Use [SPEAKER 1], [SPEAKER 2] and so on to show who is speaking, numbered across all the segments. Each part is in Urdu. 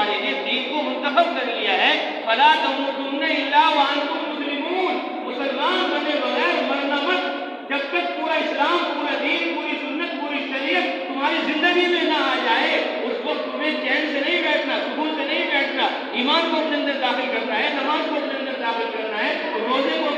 [SPEAKER 1] تمہارے لیے دین کو منتخب کر لیا ہے۔ فلا تموتن الا وانتم مسلمون، مسلمان بنے بغیر مرنا مت، جب تک پورا اسلام، پورا دین، پوری سنت، پوری شریعت تمہاری زندگی میں نہ آ جائے، اس وقت تمہیں چین سے نہیں بیٹھنا، سکون سے نہیں بیٹھنا، ایمان کو اپنے اندر داخل کرنا ہے، نماز کو اپنے اندر داخل کرنا ہے، روزے کو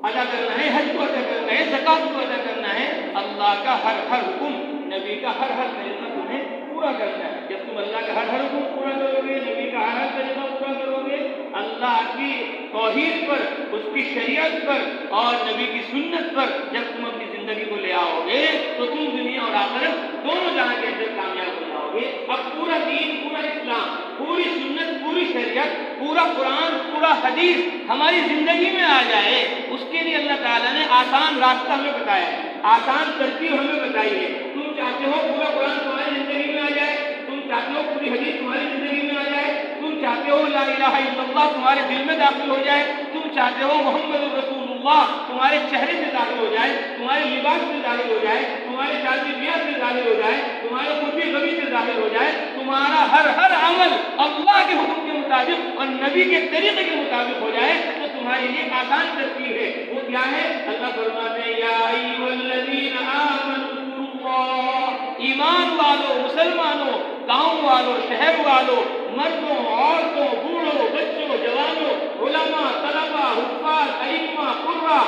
[SPEAKER 1] ادا کرنا ہے، حج کو ادا کرنا ہے، زکات کو ادا کرنا ہے، اللہ کا ہر حکم، نبی کا ہر طریقہ تمہیں پورا کرنا ہے۔ جب تم اللہ کا ہر حکم پورا کرو گے، نبی کا ہر طریقہ پورا کرو گے، اللہ کی توحید پر، اس کی شریعت پر اور نبی کی سنت پر جب تم اپنی زندگی کو لے آؤ گے تو تم دنیا اور آخرت دونوں جہاں کے اندر کامیاب ہو جاؤ گے۔ اب پورا دین، پورا اسلام، پوری سنت، پوری شریعت، پورا قرآن، پورا حدیث ہماری زندگی میں آ جائے، اس کے لیے اللہ تعالیٰ نے آسان راستہ ہمیں بتایا ہے، آسان ترتیب ہمیں بتائی ہے۔ تم چاہتے ہو پورا قرآن تمہاری زندگی میں آ جائے، تم چاہتے ہو پوری حدیث تمہاری زندگی میں آ جائے، تم چاہتے ہو لا الہ الا اللہ تمہارے دل میں داخل ہو جائے، تم چاہتے ہو محمد رسول اللہ تمہارے چہرے سے داخل ہو جائے، تمہارے لباس سے داخل ہو جائے، تمہارے شادی بیاہ سے داخل ہو جائے، تمہارے خوشی غمی سے داخل ہو جائے، تمہارا ہر عمل اللہ کے حکم کے مطابق اور نبی کے طریقے کے مطابق ہو جائے تو تمہارے لیے آسان ترتیب ہے۔ وہ کیا ہے؟ اللہ فرماتے ہیں یا ایھا الذین آمنوا اذکروا اللہ، ایمان والوں، مسلمانوں، گاؤں والوں، شہر والوں، مردوں، عورتوں، بوڑھوں، بچوں، جوانوں، علماء، طلباء، حفاظ، ائمہ، قراء،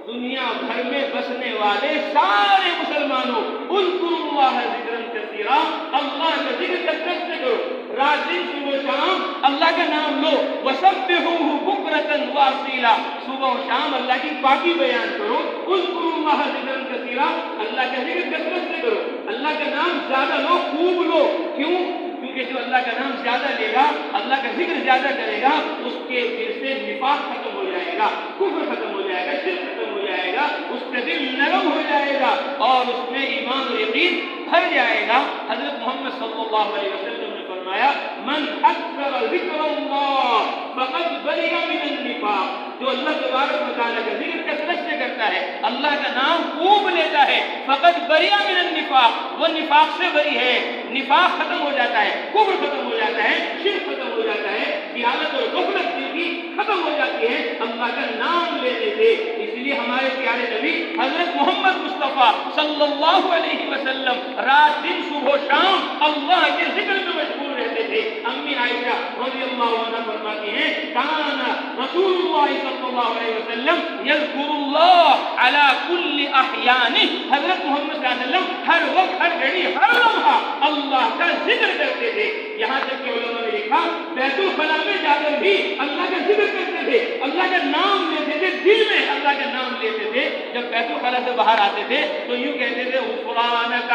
[SPEAKER 1] دنیا بھر میں بسنے والے سارے مسلمانوں، اذکروا اللہ ذکرا کثیرا، اللہ کا ذکر کثرت سے کرو، رات دن صبح و شام اللہ کا نام لو، وسبحوہ بکرۃ واصیلا، صبح و شام اللہ کی پاکی بیان کرو، اذکروا اللہ ذکرا کثیرا، اللہ کا ذکر کثرت سے کرو، اللہ کا نام زیادہ لو، خوب لو۔ کیوں؟ کیونکہ جو اللہ کا نام زیادہ لے گا، اللہ کا ذکر زیادہ کرے گا، اس کے دل سے نفاق ختم ہو جائے گا، کفر ختم ہو جائے گا، شرک ختم ہو جائے گا، اس کا دل نرم ہو جائے گا اور اس میں ایمان اور یقین بھر جائے گا۔ حضرت محمد صلی اللہ علیہ وسلم نے فرمایا من اکثر ذکر اللہ فقد بری من النفاق، جو اللہ تبارک و تعالیٰ کا ذکر کثرت سے کرتا ہے، اللہ کا نام خوب لیتا ہے، فقد بری من النفاق، وہ نفاق سے بری ہے، نفاق ختم ہو جاتا ہے، کفر ختم ہو جاتا ہے، شرک ختم ہو جاتا ہے، جہالت اور غفلت کی ختم ہو جاتی ہے اللہ کا نام لینے سے۔ اس لیے ہمارے پیارے نبی حضرت محمد مصطفیٰ صلی اللہ علیہ وسلم رات دن صبح و شام اللہ کے ذکر میں مشغول رہتے تھے۔ امی عائشہ رضی اللہ عنہ فرماتی ہیں کان رسول اللہ صلی اللہ علیہ وسلم یذکر اللہ علی کل احیانہ، حضرت محمد صلی اللہ علیہ وسلم ہر وقت، ہر گھڑی، ہر لمحہ اللہ کا ذکر کرتے تھے، یہاں تک کہ علماء نے لکھا بیت الخلاء میں جا کر بھی اللہ کا ذکر کرتے تھے، اللہ کا نام لیتے تھے، دل میں اللہ کا نام لیتے تھے۔ جب بیت الخلاء سے باہر آتے تھے تو یوں کہتے تھے غفرانک،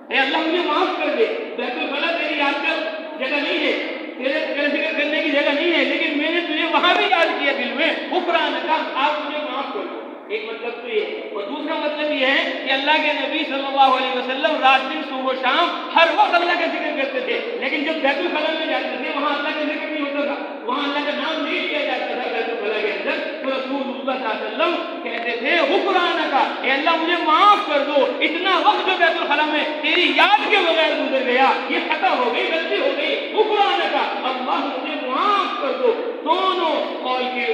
[SPEAKER 1] اے اللہ مجھے معاف کر دے، بیت الخلاء تیری یاد کا جگہ نہیں ہے، تیرے ذکر کرنے کی جگہ نہیں ہے، لیکن میں نے تجھے وہاں بھی یاد کیا دل میں، غفرانک، آپ مجھے معاف کر دو۔ ایک مطلب تو یہ ہے، اور دوسرا مطلب یہ ہے کہ اللہ کے نبی صلی اللہ علیہ وسلم رات دن صبح و شام ہر وقت اللہ کا ذکر کرتے تھے، لیکن جب بیت الخلاء میں جاتے تھے وہاں اللہ کا ذکر نہیں ہوتا تھا، وہاں اللہ کا نام نہیں لیا جاتا تھا بیت الخلاء کے اندر، تو رسول اللہ صلی اللہ علیہ وسلم کہتے تھے غفرانک، اے اللہ مجھے معاف کر دو، اتنا وقت جو بیت الخلاء میں تیری یاد کے بغیر گزر گیا، یہ خطا ہو گئی، غلطی ہو گئی، غفرانک، اللہ مجھے معاف کر دو۔ دونوں قول کے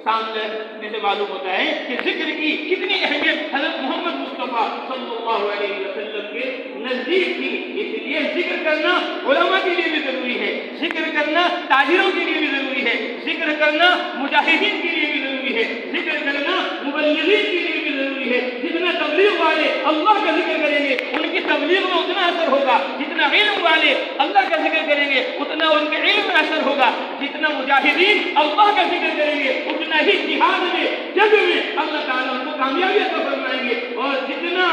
[SPEAKER 1] سامنے سے معلوم ہوتا ہے کہ ذکر کی کتنی اہمیت حضرت محمد مصطفیٰ صلی اللہ علیہ وسلم کے نزدیک تھی۔ اس لیے ذکر کرنا علماء کے لیے بھی ضروری ہے، ذکر کرنا تاجروں کے لیے بھی ضروری ہے، ذکر کرنا مجاہدین کے لیے بھی ضروری ہے، ذکر کرنا مبلغین کے لیے بھی ضروری ہے۔ جتنا تبلیغ والے اللہ کا ذکر کریں گے ان کی تبلیغ میں اتنا اثر ہوگا، جتنا علم والے اللہ کا ذکر کریں گے اتنا ان کے علم میں اثر ہوگا، جتنا مجاہدین اللہ کا ذکر کریں گے اتنا ہی جہاد میں، جنگ میں اللہ تعالیٰ ان کو کامیابی عطا فرمائیں گے، اور جتنا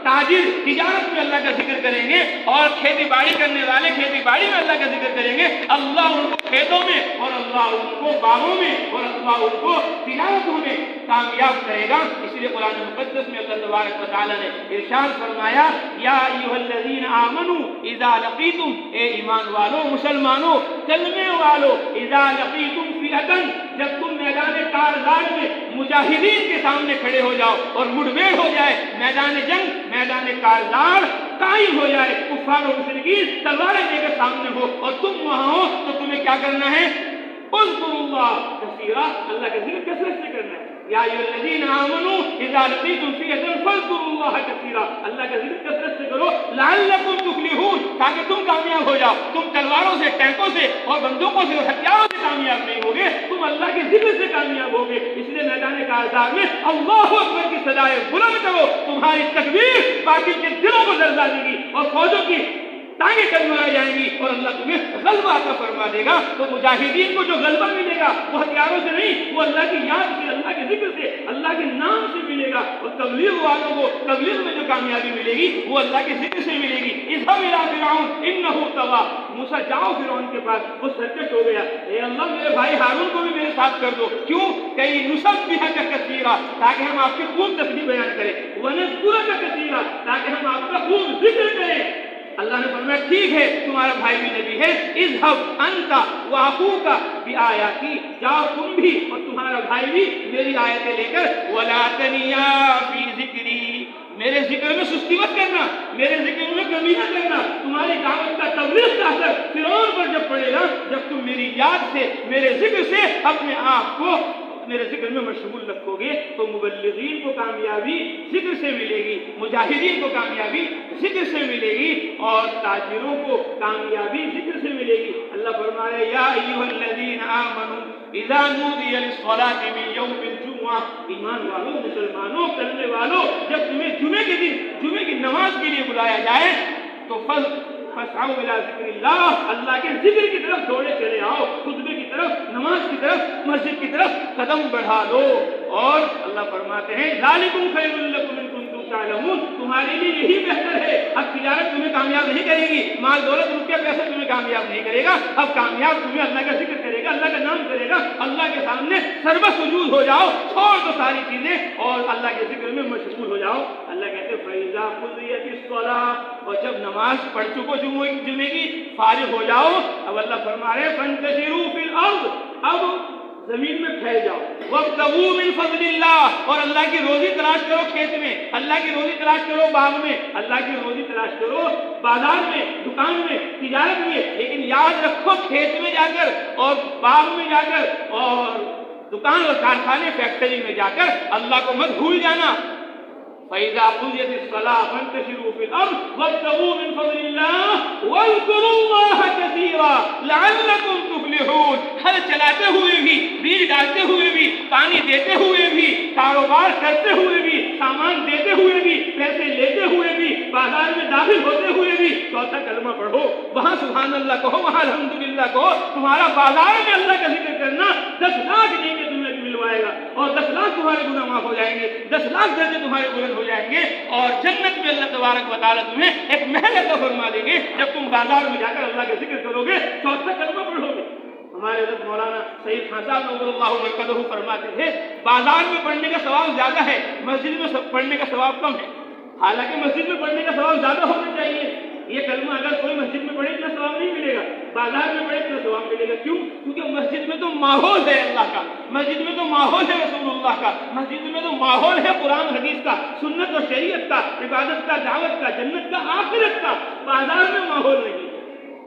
[SPEAKER 1] تاجر تجارت میں اللہ کا ذکر کریں گے اور کھیتی باڑی کرنے والے کھیتی باڑی میں اللہ کا ذکر کریں گے، اللہ ان کو کھیتوں میں اور اللہ ان کو باغوں میں اور اللہ ان کو تجارتوں میں کامیاب کرے گا۔ اس لیے قرآن مقدس میں اللہ تبارک و تعالیٰ نے ارشاد فرمایا یا ایھا الذین آمنوا اذا لقیتم، اے ایمان والو، مسلمانوں، کلمے والو، اذا لقیتم فئۃ، جب تم میدان کارزار میں مجاہدین کے سامنے کھڑے ہو جاؤ اور مڑبیڑ ہو جائے، میدان جنگ، میدان کارزار قائم ہو جائے، کفار و مشرکین تلواریں لے کر سامنے ہو اور تم وہاں ہو، تو تمہیں کیا کرنا ہے؟ اذکروا اللہ کثیرا، اللہ کا ذکر کثرت سے کرنا ہے۔ یا ایھا الذین آمنوا اذا لقیتم فئۃ فاذکروا اللہ کثیرا، اللہ کا ذکر کثرت سے کرو، لعلکم تفلحون، تاکہ تم کامیاب ہو جاؤ۔ تم تلواروں سے، ٹینکوں سے اور بندوقوں سے اور ہتھیاروں سے کامیاب نہیں ہوگے، تم اللہ کے ذکر سے کامیاب ہوگے۔ اس لیے میدان کارزار میں اللہ اکبر کی صدائیں بلند کرو، تمہاری تکبیر باطل کے دلوں کو لرزا دے گی اور فوجوں کی ٹانگیں کٹوائے جائیں گی اور اللہ تمہیں غلبہ عطا فرما دے گا۔ تو مجاہدین کو جو غلبہ ملے گا وہ ہتھیاروں سے نہیں، وہ اللہ کی یاد سے، اللہ کے ذکر سے، اللہ کے نام سے ملے گا۔ اور تبلیغ والوں کو تبلیغ میں جو کامیابی ملے گی وہ اللہ کے ذکر سے ملے گی۔ اذهب الى فرعون انه طغى، موسیٰ جاؤ فرعون کے پاس، وہ سرکش ہو گیا۔ اے اللہ میرے بھائی ہارون کو بھی میرے ساتھ کر دو، کیوں؟ کئی نسبحک کثیرا، تاکہ ہم آپ کی خوب تسبیح بیان کریں، ونذکرک کثیرا، تاکہ ہم آپ کا خوب ذکر کریں۔ اللہ نے فرمایا ٹھیک ہے، تمہارا بھائی بھی نبی ہے، اذهب انت واخوک بآیاتی، جاؤ تم بھی اور تمہارا بھائی بھی میری آیتیں لے کر، ولا تنیا فی ذکری، میرے ذکر میں سستی مت کرنا، میرے ذکر میں کمی نہ کرنا۔ تمہاری دعوت کا تبلیغ کا اثر فرعون پر جب پڑے گا، جب تم میری یاد سے، میرے ذکر سے اپنے آپ کو میرے ذکر میں مشغول رکھو گے، تو مبلغین کو کامیابی ذکر سے ملے گی، مجاہدین کو کامیابی ذکر سے ملے گی، اور تاجروں کو کامیابی ذکر سے ملے گی۔ اللہ فرما رہے یا ایھا الذین آمنوا اذا نودی للصلاۃ من یوم الجمعہ، ایمان والوں، مسلمانوں، کرنے والوں، جب تمہیں جمعے کے دن جمعے کی نماز کے لیے بلایا جائے تو فاسعوا الى ذکر اللہ، اللہ کے ذکر کی طرف دوڑے چلے آؤ، خطبے کی طرف، نماز کی طرف، مسجد کی طرف قدم بڑھا دو۔ اور اللہ فرماتے ہیں ذالکم خیر لکم ان کنتم تعلمون، تمہارے لیے یہی بہتر ہے۔ اب تجارت تمہیں کامیاب نہیں کرے گی، مال دولت روپیہ پیسہ تمہیں کامیاب نہیں کرے گا، اب کامیاب تمہیں اللہ کا ذکر کرے گا، اللہ کا نام کرے گا، اللہ کے سامنے سربہ سجود ہو جاؤ، چھوڑ دو ساری چیزیں اور اللہ کے ذکر میں مشغول ہو جاؤ۔ اللہ کہتے ہیں فَإِذَا قُضِيَتِ الصَّلَاةُ، اور جب نماز پڑھ چکو جمعے کی، فارغ ہو جاؤ۔ اب اللہ فرما رہے ہیں فَانْتَشِرُوا فِي الْأَرْضِ، اب زمین میں پھیل جاؤ، وَابْتَغُوا مِن فَضْلِ اللَّهِ، اور اللہ کی روزی تلاش کرو کھیت میں، اللہ کی روزی تلاش کرو باغ میں، اللہ کی روزی تلاش کرو بازار میں، دکان میں، تجارت میں، لیکن یاد رکھو کھیت میں جا کر اور باغ میں جا کر اور دکان اور کارخانے فیکٹری میں جا کر اللہ کو مت بھول جانا۔ فَإِذَا قُضِيَتِ الصَّلَاةُ فَانْتَشِرُوا فِي الْأَرْضِ وَابْتَغُوا مِن فَضْلِ اللَّهِ وَاذْكُرُوا اللَّهَ كَثِيرًا لَعَلَّكُمْ تُفْلِحُونَ، ہل چلاتے ہوئے بھی، بیج ڈالتے ہوئے بھی، پانی دیتے ہوئے بھی، کاروبار کرتے ہوئے بھی، سامان دیتے ہوئے بھی، پیسے لیتے ہوئے بھی، بازار میں داخل ہوتے ہوئے بھی چوتھا کلمہ پڑھو، وہاں سبحان اللہ کہو، وہاں الحمدللہ کہو۔ تمہارا بازار میں اللہ کا ذکر کرنا 10 لاکھ نیکی تمہیں ملوائے گا، اور 10 لاکھ تمہارے گناہ معاف ہو جائیں گے، 10 لاکھ درجے تمہارے بلند ہو جائیں گے، اور جنت میں اللہ تبارک و تعالیٰ تمہیں ایک محل عطا فرما دیں گے جب تم بازار میں جا کر اللہ کا ذکر کرو گے، چوتھا کلمہ پڑھو گے۔ ہمارے حضرت مولانا سید خان صاحب نور اللہ مرکزہ فرماتے تھے بازار میں پڑھنے کا ثواب زیادہ ہے، مسجد میں پڑھنے کا ثواب کم ہے۔ حالانکہ مسجد میں پڑھنے کا ثواب زیادہ ہونا چاہیے، یہ کلمہ اگر کوئی مسجد میں پڑھے اتنا ثواب نہیں ملے گا، بازار میں پڑھے اتنا ثواب ملے گا۔ کیوں؟ کیونکہ مسجد میں تو ماحول ہے اللہ کا، مسجد میں تو ماحول ہے رسول اللہ کا، مسجد میں تو ماحول ہے قرآن حدیث کا، سنت اور شریعت کا، عبادت کا، دعوت کا، جنت کا، آخرت کا۔ بازار میں ماحول نہیں،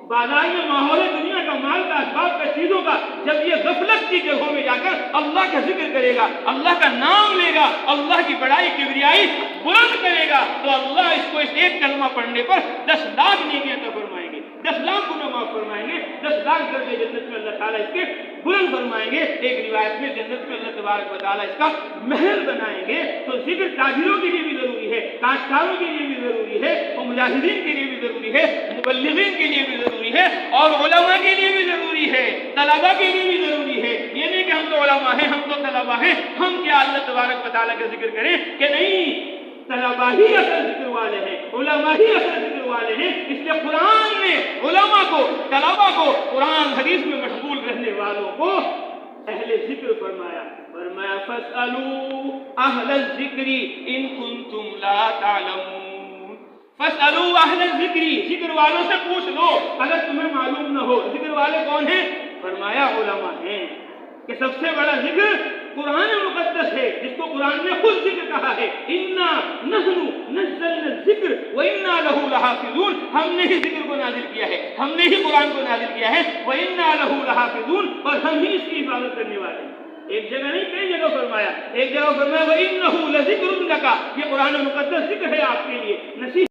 [SPEAKER 1] بازار میں ماحول ہے دنیا کا، مال کا، اسباب کا، چیزوں کا۔ جب یہ غفلت کی جگہوں میں جا کر اللہ کا ذکر کرے گا، اللہ کا نام لے گا، اللہ کی بڑائی کبریائی بلند کرے گا، تو اللہ اس کو اس ایک کلمہ پڑھنے پر 10 لاکھ نیکیاں عطا فرمائیں گے، 10 لاکھ گناہ معاف فرمائیں گے، 10 لاکھ درجے جنت میں اللہ تعالیٰ اس کے بلند فرمائیں گے۔ ایک روایت میں جنت میں اللہ تبارک و تعالیٰ اس کا محل بنائیں گے۔ تو ذکر تاجروں کے لیے بھی ضروری ہے، کاشتکاروں کے لیے بھی ضروری ہے، اور مجاہدین کے لیے بھی ضروری ہے، مبلغین کے لیے بھی ضروری ہے، اور علماء کے لیے بھی ضروری ہے، طلباء کے لیے بھی ضروری ہے۔ یہ نہیں کہ ہم تو علماء ہیں، ہم تو طلباء ہیں، ہم کیا اللہ تبارک و تعالیٰ کا ذکر کریں کہ نہیں؟ طلباء ہی اصل ذکر والے ہیں، علماء ہی اصل ذکر والے ہیں۔ اس لیے قرآن نے علماء کو، طلباء کو، قرآن حدیث میں مشغول رہنے والوں کو اہل ذکر فرمایا۔ فرمایا فاسألوا اہل الذکر ان کنتم لا تعلمون، فاسألوا اہل الذکر، ذکر والوں سے پوچھ لو اگر تمہیں معلوم نہ ہو۔ ذکر والے کون ہیں؟ فرمایا علماء ہیں، کہ سب سے بڑا ذکر قرآن مقدس ہے، جس کو قرآن نے خود ذکر کہا ہے، اِنَّا نَحْنُ نَزَّلْنَا الذِّکْرَ وَإِنَّا لَهُ لَحَافِظُونَ، ہم نے ہی ذکر کو نازل کیا ہے، ہم نے ہی قرآن کو نازل کیا ہے، وَإِنَّا لَهُ لَحَافِظُونَ، اور ہم ہی اس کی حفاظت کرنے والے ہیں۔ ایک جگہ نہیں کئی جگہ فرمایا، ایک جگہ فرمایا وَإِنَّهُ لَذِكْرٌ لَكَ، یہ قرآن مقدس ذکر ہے آپ کے لیے، نصیحت